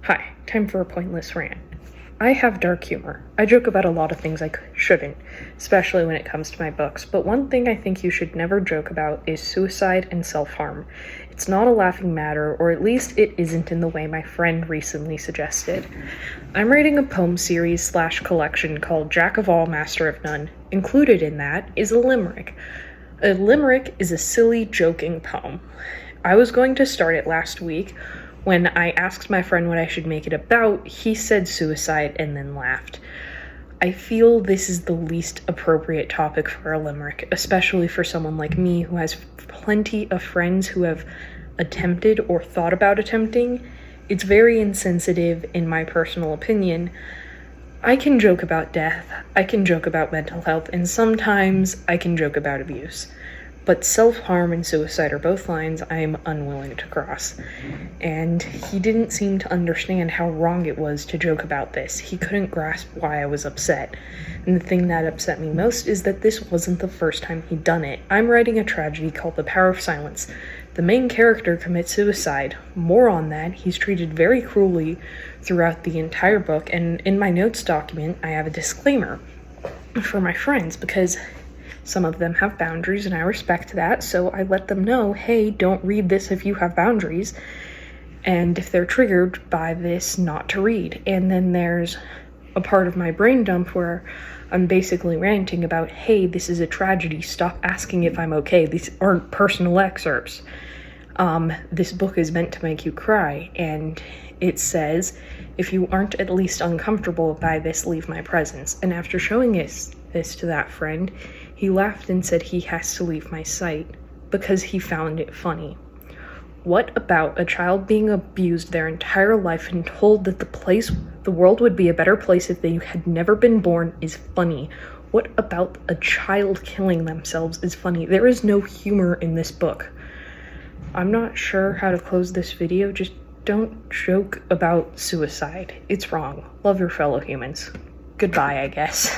Hi, time for a pointless rant. I have dark humor. I joke about a lot of things I shouldn't, especially when it comes to my books, but one thing I think you should never joke about is suicide and self-harm. It's not a laughing matter, or at least it isn't in the way my friend recently suggested. I'm writing a poem series / collection called Jack of All, Master of None. Included in that is a limerick. A limerick is a silly, joking poem. I was going to start it last week. When I asked my friend what I should make it about, he said suicide and then laughed. I feel this is the least appropriate topic for a limerick, especially for someone like me who has plenty of friends who have attempted or thought about attempting. It's very insensitive, in my personal opinion. I can joke about death, I can joke about mental health, and sometimes I can joke about abuse. But self-harm and suicide are both lines I am unwilling to cross. And he didn't seem to understand how wrong it was to joke about this. He couldn't grasp why I was upset. And the thing that upset me most is that this wasn't the first time he'd done it. I'm writing a tragedy called The Power of Silence. The main character commits suicide. More on that, he's treated very cruelly throughout the entire book, and in my notes document, I have a disclaimer for my friends because some of them have boundaries, and I respect that, so I let them know, hey, don't read this if you have boundaries, and if they're triggered by this, not to read. And then there's a part of my brain dump where I'm basically ranting about, hey, this is a tragedy, stop asking if I'm okay, these aren't personal excerpts. This book is meant to make you cry, and it says, if you aren't at least uncomfortable by this, leave my presence. And after showing this to that friend, he laughed and said he has to leave my sight because he found it funny. What about a child being abused their entire life and told that the world would be a better place if they had never been born is funny? What about a child killing themselves is funny? There is no humor in this book. I'm not sure how to close this video, just don't joke about suicide. It's wrong. Love your fellow humans. Goodbye, I guess.